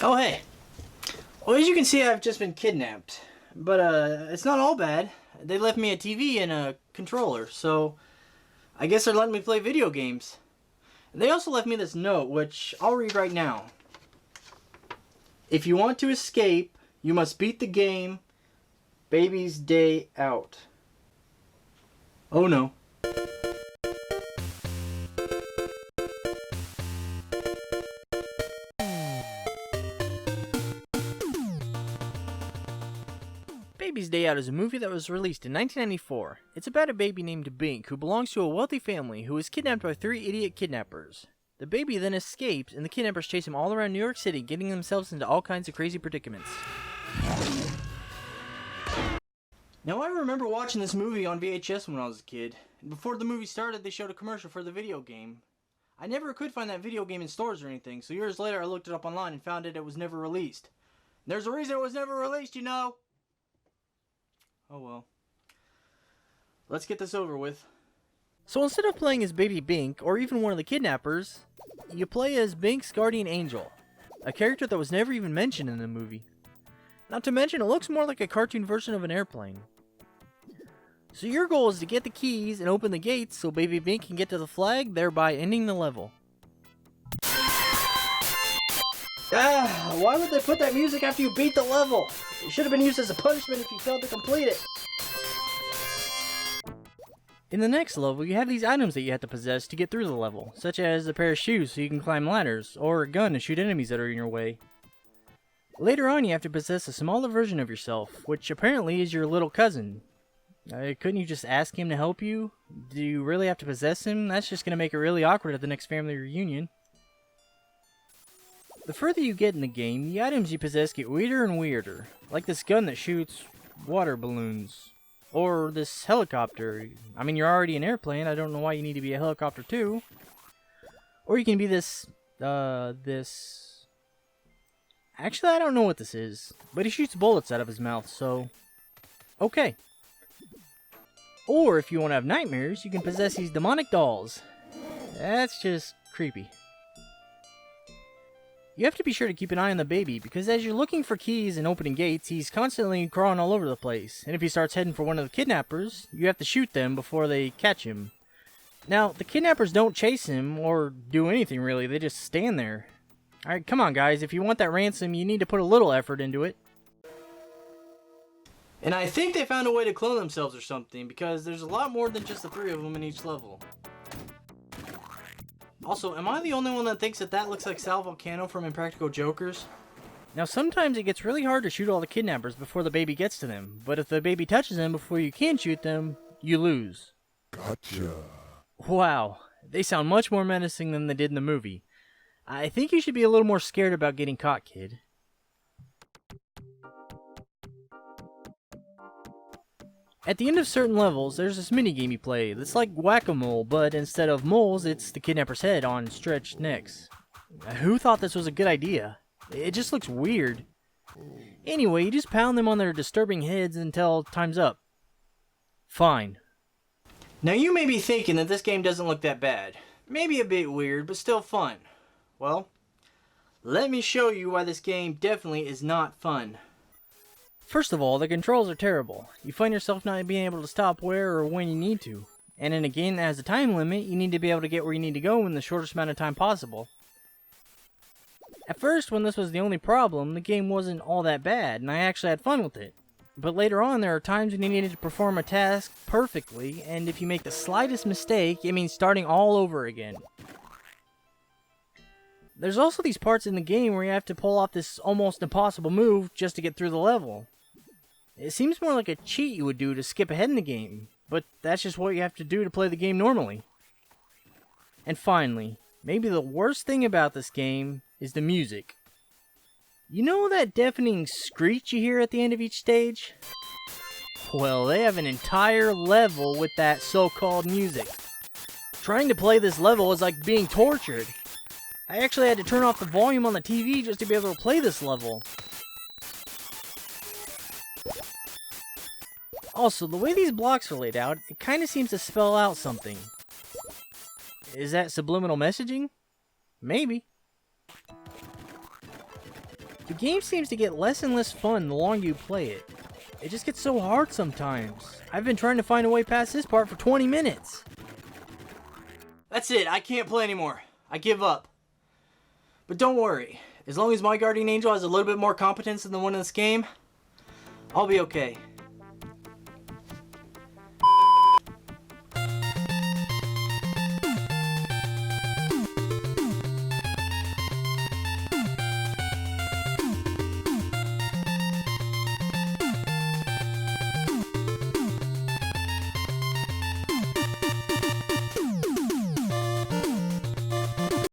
Oh, hey. Well, as you can see, I've just been kidnapped. But, it's not all bad. They left me a TV and a controller, so I guess they're letting me play video games. They also left me this note, which I'll read right now. If you want to escape, you must beat the game. Baby's day out. Oh no. Baby's Day Out is a movie that was released in 1994. It's about a baby named Bink who belongs to a wealthy family who is kidnapped by 3 idiot kidnappers. The baby then escapes, and the kidnappers chase him all around New York City, getting themselves into all kinds of crazy predicaments. Now, I remember watching this movie on VHS when I was a kid, and before the movie started, they showed a commercial for the video game. I never could find that video game in stores or anything, so years later I looked it up online and found it was never released. There's a reason it was never released, you know! Oh well. Let's get this over with. So instead of playing as Baby Bink, or even one of the kidnappers, you play as Bink's guardian angel, a character that was never even mentioned in the movie. Not to mention, it looks more like a cartoon version of an airplane. So your goal is to get the keys and open the gates so Baby Bink can get to the flag, thereby ending the level. Why would they put that music after you beat the level? It should have been used as a punishment if you failed to complete it. In the next level, you have these items that you have to possess to get through the level, such as a pair of shoes so you can climb ladders, or a gun to shoot enemies that are in your way. Later on, you have to possess a smaller version of yourself, which apparently is your little cousin. Couldn't you just ask him to help you? Do you really have to possess him? That's just going to make it really awkward at the next family reunion. The further you get in the game, the items you possess get weirder and weirder, like this gun that shoots water balloons, or this helicopter. I mean, you're already an airplane, I don't know why you need to be a helicopter too. Or you can be this, Actually, I don't know what this is, but he shoots bullets out of his mouth, so... Okay. Or, if you want to have nightmares, you can possess these demonic dolls. That's just creepy. You have to be sure to keep an eye on the baby, because as you're looking for keys and opening gates, he's constantly crawling all over the place. And if he starts heading for one of the kidnappers, you have to shoot them before they catch him. Now, the kidnappers don't chase him, or do anything really, they just stand there. Alright, come on guys, if you want that ransom, you need to put a little effort into it. And I think they found a way to clone themselves or something, because there's a lot more than just the 3 of them in each level. Also, am I the only one that thinks that looks like Sal Volcano from Impractical Jokers? Now, sometimes it gets really hard to shoot all the kidnappers before the baby gets to them, but if the baby touches them before you can shoot them, you lose. Gotcha. Wow, they sound much more menacing than they did in the movie. I think you should be a little more scared about getting caught, kid. At the end of certain levels, there's this minigame you play that's like whack-a-mole, but instead of moles, it's the kidnapper's head on stretched necks. Who thought this was a good idea? It just looks weird. Anyway, you just pound them on their disturbing heads until time's up. Fine. Now you may be thinking that this game doesn't look that bad. Maybe a bit weird, but still fun. Well, let me show you why this game definitely is not fun. First of all, the controls are terrible. You find yourself not being able to stop where or when you need to. And in a game that has a time limit, you need to be able to get where you need to go in the shortest amount of time possible. At first, when this was the only problem, the game wasn't all that bad, and I actually had fun with it. But later on, there are times when you needed to perform a task perfectly, and if you make the slightest mistake, it means starting all over again. There's also these parts in the game where you have to pull off this almost impossible move just to get through the level. It seems more like a cheat you would do to skip ahead in the game, but that's just what you have to do to play the game normally. And finally, maybe the worst thing about this game is the music. You know that deafening screech you hear at the end of each stage? Well, they have an entire level with that so-called music. Trying to play this level is like being tortured. I actually had to turn off the volume on the TV just to be able to play this level. Also, the way these blocks are laid out, it kind of seems to spell out something. Is that subliminal messaging? Maybe. The game seems to get less and less fun the longer you play it. It just gets so hard sometimes. I've been trying to find a way past this part for 20 minutes. That's it, I can't play anymore. I give up. But don't worry, as long as my guardian angel has a little bit more competence than the one in this game, I'll be okay.